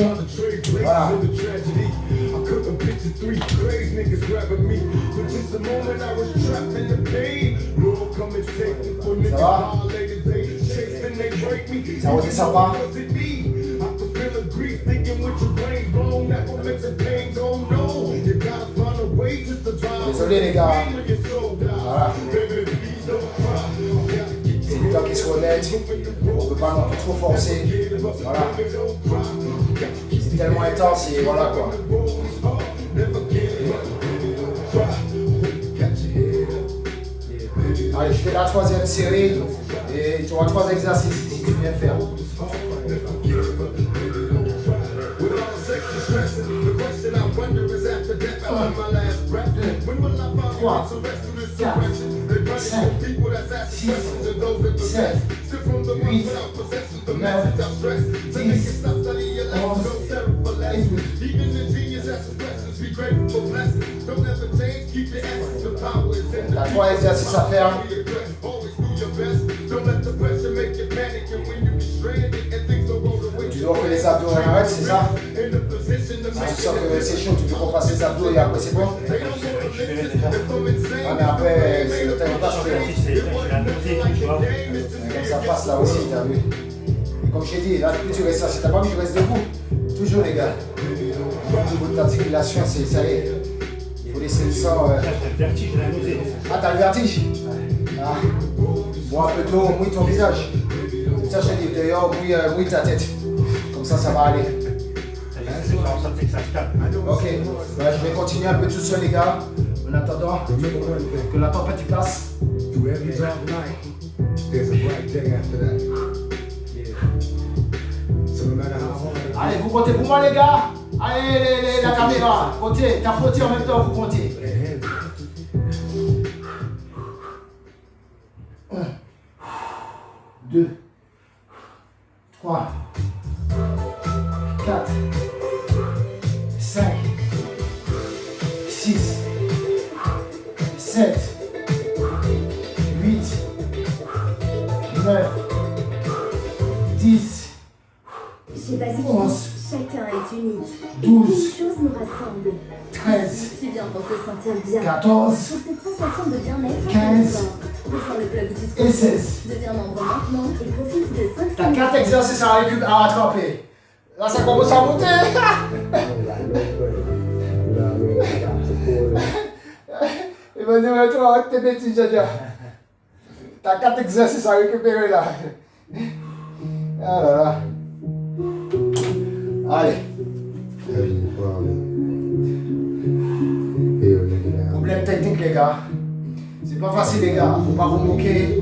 Voilà. Ça va? Ça redescend pas? Désolé les gars. Voilà. C'est le temps qui se remettent. On ne peut pas non plus trop forcer. Voilà. C'est tellement intense et voilà quoi. Allez, je fais la 3e série et tu auras 3 exercices si tu viens faire. 3, 4, 5, 6, 7, 8, 9, 10, 11 et 12. T'as 3 exercices à faire. Tu dois faire les abdos en arrêt, c'est ça? Tu sens que c'est chaud, tu veux qu'on fasse les abdos et après c'est bon? Ah mais après, c'est le temps de pas changer. Comme ça passe là aussi, t'as vu? Et comme je t'ai dit, là plus tu restes assis, t'as pas vu que je reste debout? Toujours les gars. Au niveau de l'articulation, ça y est. Il faut laisser le sang. J'ai le vertige, j'ai la nausée. Ah, t'as le vertige? Ah. Bois un peu d'eau, mouille ton visage. C'est ça, je t'ai dit, d'ailleurs, mouille ta tête. Comme ça, ça va aller. C'est pas en sorte que ça se calme. Ok, bah, je vais continuer un peu tout seul, les gars. En attendant que la tempête y passe. Through every dark night, there's a bright day after that. So no matter how hard Allez, vous comptez pour moi, les gars. Allez, la caméra. Comptez, tapotez en même temps, vous comptez. 1, 2, 3, 4, 5, 6, 7, 8, 9, 10, Chez Basique, 11, chacun est unique. 12, Une chose nous rassemble. 13, Tu viens pour te sentir bien. 14 Pour cette sensation de bien-être, 15 rejoins le club du et 16. Deviens membre maintenant et profite de 5 T'as 4 exercices à rattraper. Là, ça commence à monter. Bienvenue à toi avec tes bêtises, Jaja. T'as 4 exercices à récupérer là. Ah là là. Allez. Heavenly Father, here, nigga, now. Problème technique, les gars. C'est pas facile, les gars. Faut pas vous moquer.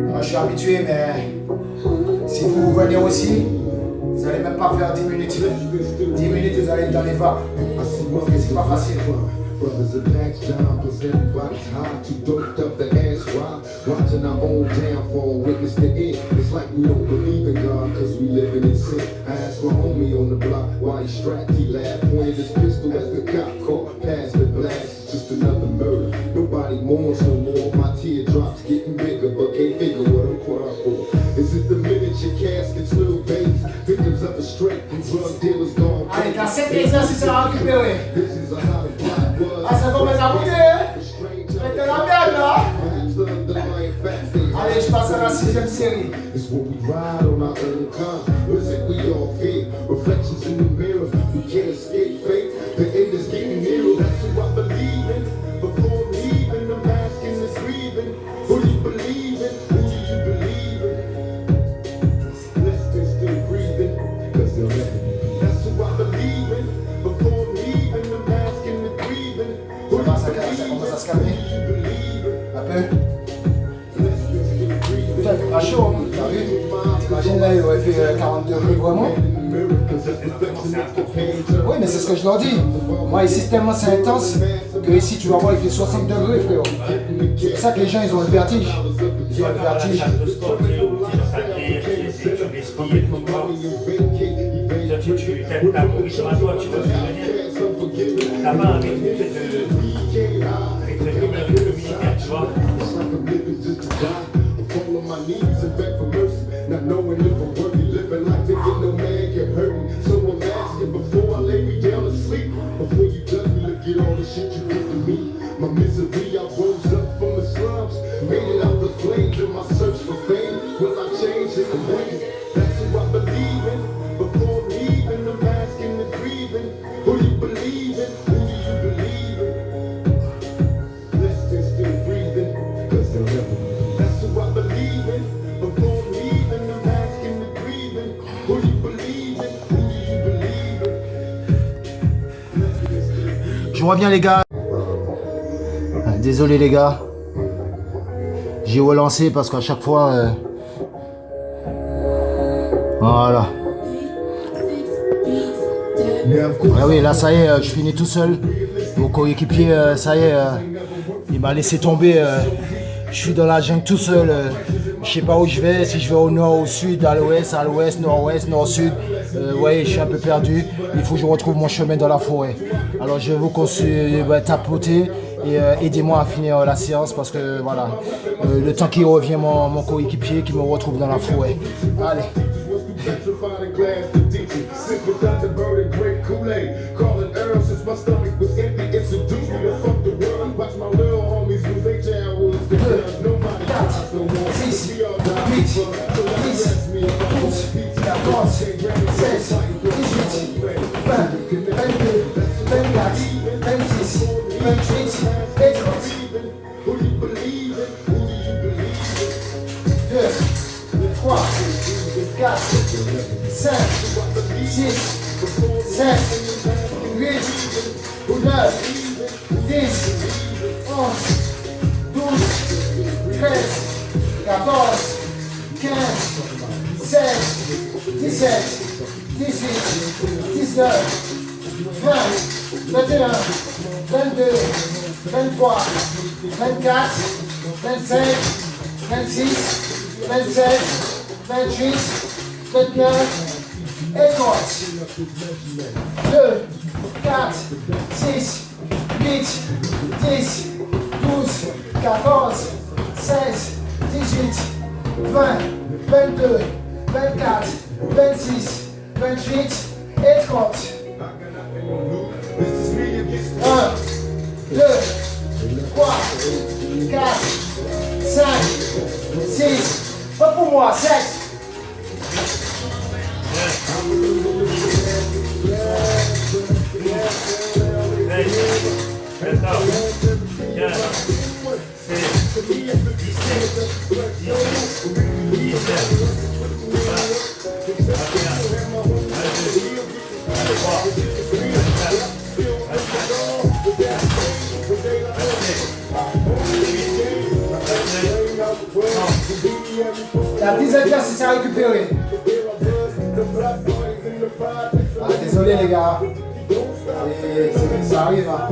Moi, je suis habitué, mais si vous venez aussi, vous allez même pas faire 10 minutes. 10 minutes, vous allez être dans les vapes. I see Parce que c'est pas facile. brothers and backs down, cause everybody's high, too doped up to ask why. Watching our own downfall, witness the end. It's like we don't believe in God, cause we living in sin. I asked my homie on the block why he strapped, he laughed, pointed his pistol as the cop caught, passed the blast. It's just another murder. Nobody mourns no more. My teardrops getting bigger, but can't figure what I'm crying for. Is it the miniature caskets, little babies, victims of a straight and drug dealers gone? Allez, t'as 7 exercices à récupérer. This is how the block was. Ah, ça commence à goûter, hein? Faites de la merde, là. Allez, je passe à la 6e série. It's what we ride on our own kind. What is it we all fear? Reflections in the mirror. We can't escape fate. The end is getting nearer. That's who I believe in. Before leaving, the mask and the grieving. Who do you believe in? Who do you believe in? Blessed and still breathing. Cause they'll never be. That's who I believe in. Before leaving, the mask and the grieving. Who do you Ça commence à se calmer. Un peu. Putain, il fait pas chaud, hein. T'as vu? T'imagines là, il aurait fait 40 degrés vraiment. Oui, mais c'est ce que je leur dis. Moi, ici, tellement c'est intense que ici, tu vas voir, il fait 60 degrés, frérot. C'est pour ça que les gens, ils ont le vertige. Ils ont le vertige. Ta conviction à toi, tu vois ce que je veux dire. T'as pas un rythme communautaire, tu vois. Fall on my knees and beg for mercy, not knowing if I'm worthy, living like thinking no man can hurt me. So I'm asking before I lay me down to sleep, before you judge me, look at all the shit you did to me. My misery, I rose up from the slums, made it out the flames in my search for fame. Will I change in the way? That's who I believe in. Before leaving, the mask and the grieving. Who do you believe in? Who do you believe in? Blessed and still breathing, cause they'll never be. That's who I believe in. Before leaving, the mask and the grieving. Who do you believe in? Who do you believe in? Blessed and still breathing. Je reviens, les gars. Désolé, les gars. J'ai relancé parce qu'à chaque fois... Voilà. Ah oui, là, ça y est, je finis tout seul. Mon coéquipier, ça y est, il m'a laissé tomber. Je suis dans la jungle tout seul. Je sais pas où je vais, si je vais au nord, au sud, à l'ouest, nord-ouest, nord-sud. Ouais, je suis un peu perdu. Il faut que je retrouve mon chemin dans la forêt. Alors je vais vous tapoter et aidez-moi à finir la séance parce que voilà, le temps qu'il revient mon coéquipier, qui me retrouve dans la forêt. Allez. Petrifying glass to teaching, sip without the burden, great Kool-Aid. Calling Earl since my stomach was empty, introduced me to fuck the world. Watch my little homies lose their childhoods because nobody dies no more. We all die for that, so that's me. If I want pizza, I want to take granny, say something, who do you believe in? Who do you believe in? 4, 5, 6, 7, 8, 9, 10, 11, 12, 13, 14, 15, 16, 17, 18, 19, 20, 21, 22, 23, 24, 25, 26, 27, 28, 29, et 30. 2, 4, 6, 8, 10, 12, 14, 16, 18, 20, 22, 24, 26, 28 et 30. 1, 2, 3, 4, 5, 6, pas pour moi, 7. T'as 10 exercices à récupérer. Ah, désolé les gars. Ça arrive. Hein.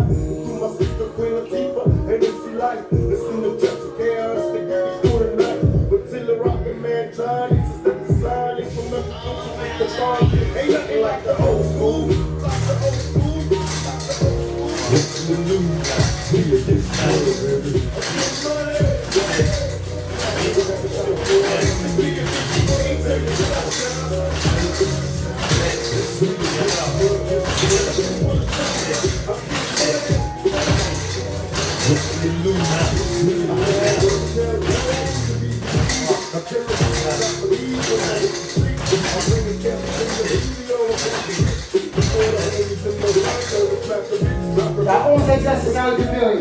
T'as 11 exercices à récupérer.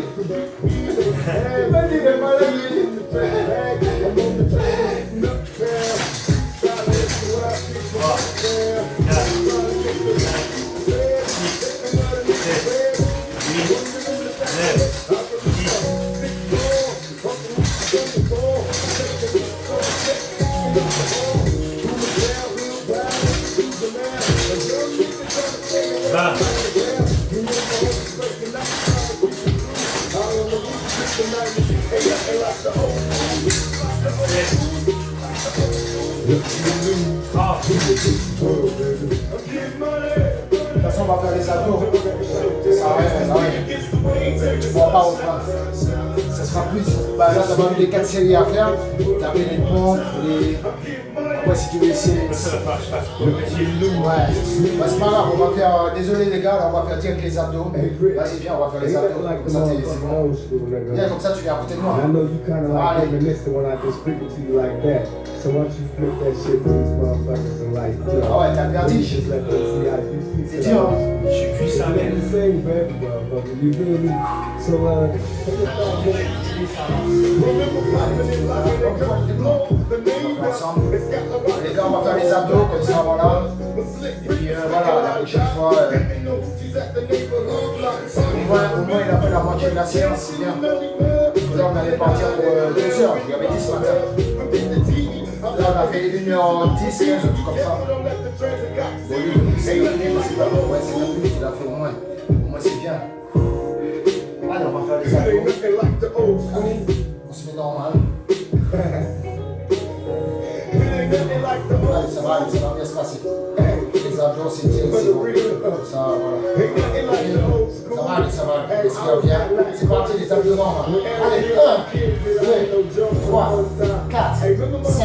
De toute façon, on va faire les abdos. Ça arrive. Tu ne pourras pas reprendre. Ça sera plus. Bah, là, tu as eu les 4 séries à faire. Tu as les pompes, les. Après, si tu veux essayer. Ouais. Bah, c'est pas grave, on va faire. Désolé les gars, là, on va faire direct les abdos. Vas-y, viens, on va faire les abdos. Comme ça, c'est bon. Viens, comme ça, tu viens à côté de moi. I know you kind of like reminiscent when I just speak to you like that. So why don't you flip that shit to these motherfuckers and like, you know, Ah ouais, t'as le vertige. just let them see how you feel. C'est dur, hein. Je suis puissant, It's mais the same for every motherfucker, you feel me? So, Ensemble. Les gars, on va faire les abdos comme ça, voilà. Et puis voilà, la prochaine fois. Au moins, il a fait la moitié de la séance, c'est bien. Là, on allait partir pour 2 heures, je lui avais dit ce matin. Là, on a fait 1h10, 15, un truc comme ça. Bon, lui, c'est la plus, c'est pas bon, ouais, c'est la plus, il a fait au moins. Au moins, c'est bien. Allez, on va faire les abdos. Allez, on se met normal. Allez, ça va bien se passer. Les abdos, c'est direct, c'est bon. Comme ça, voilà. Ça va, respire bien. C'est parti, les abdos normales. Allez, 1, 2, 3, 4, 5,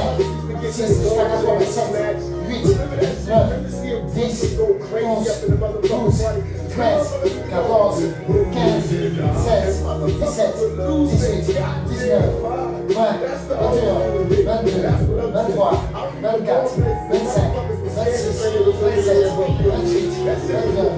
6, jusqu'à 87, 8, 9, 10, 11, 12, 13, 14, 15, 16, 17, 18, 19, 20, 21, 22, 23, 24, 25, 26, 27, 28, 29,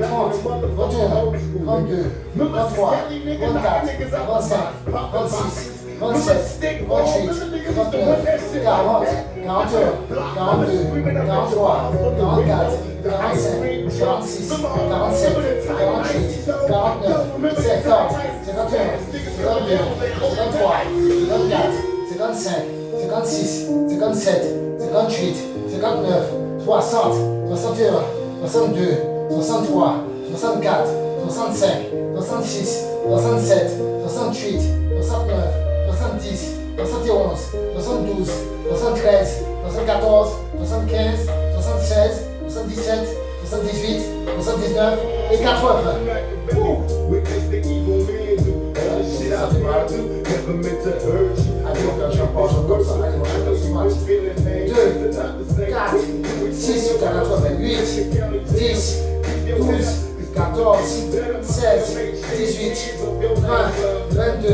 30, 31, 32, 33, 24, 25, 26, 27, 28, 29, 40, 41, 42, 43, 44, 45, 46, 47, 48, 49, 50, 51, 52, 53, 54, 55, 56, 57, 58, 59, 60, 61, 62, 63, 64, 65, 66, 67, 68, 69, 70, 71, 72, 73, 74, 75, 76, 77, 78, 79 et 80. Ça fait mal. Allez, on fait un champion comme ça. Allez, on fait un champion. 2, 4, 6, 8, 10, 12, 14, 16, 18, 20, 22,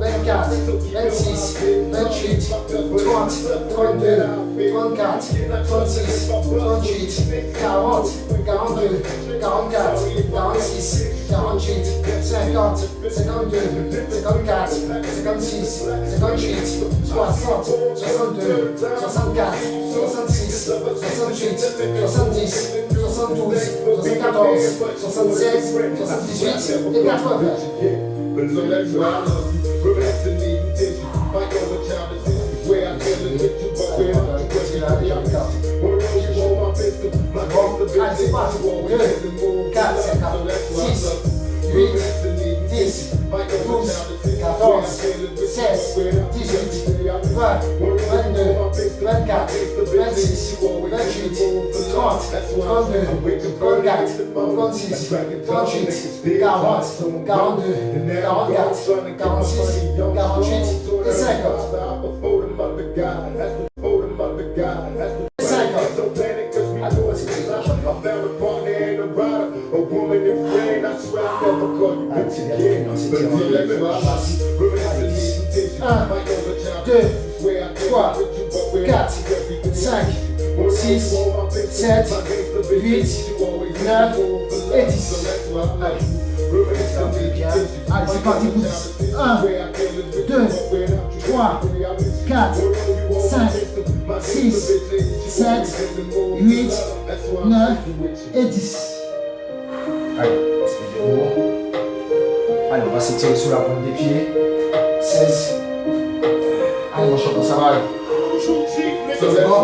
24, 26, 28, 30, 32, 34, 36, 38, 40, 42, 44, 46, 48, 50, 52, 54, 56, 58, 60, 62, 64, 66, 68, 70, 72, 74, 76, 78 et 80. So that's why I love you. Relaxing the intention. Fight over childish issues. Where I tell it with you, but where I question I be out. Where you hold my pistol, my gangster bitch, you always let me move. So that's why I love you. Relaxing the intention. Fight over childish issues. Where I tell it with you, but where I Allez, c'est parti pour 10. 1, 2, 3, 4, 5, 6, 7, 8, 9 et 10. Allez, c'est bon. Allez, on va s'étirer sous la pointe des pieds. 16. Allez, mon champion, ça va aller. C'est bon.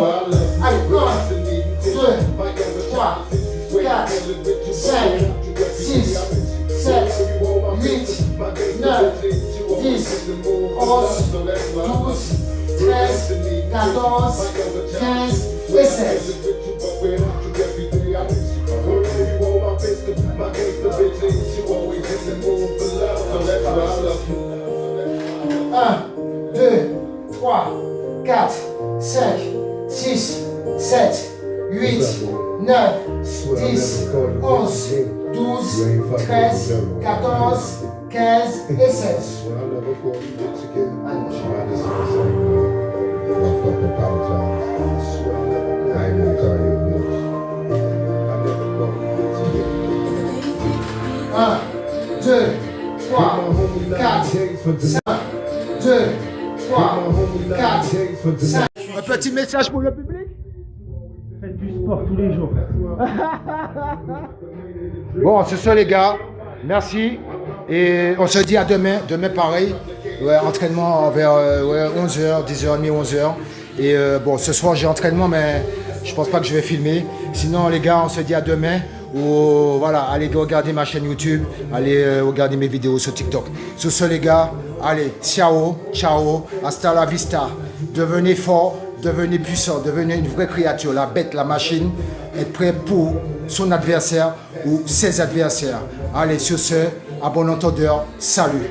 Allez, 1, 2, 3, 4, 5, 6, 7, 8, 9, 10, 11, 12, 13, 14, 15 et 16. 1, 2, 3, 4, 5, 6, 7, 8, 9, 10, 11, 12, 13, 14, 15 et 16. Un, 2, 3, 4, 5, 2, 3, 4, 5. Un petit message pour le public. Faites du sport tous les jours. Bon, c'est ça les gars. Merci. Et on se dit à demain. Demain pareil. Ouais, entraînement vers 11h, 10h30, 11h. Et bon, ce soir j'ai entraînement, mais je pense pas que je vais filmer. Sinon les gars, on se dit à demain. Ou voilà, allez regarder ma chaîne YouTube. Allez regarder mes vidéos sur TikTok. Sur ce les gars, allez, ciao, ciao. Hasta la vista. Devenez fort. Devenez puissant, devenez une vraie créature, la bête, la machine, être prêt pour son adversaire ou ses adversaires. Allez, sur ce, à bon entendeur, salut.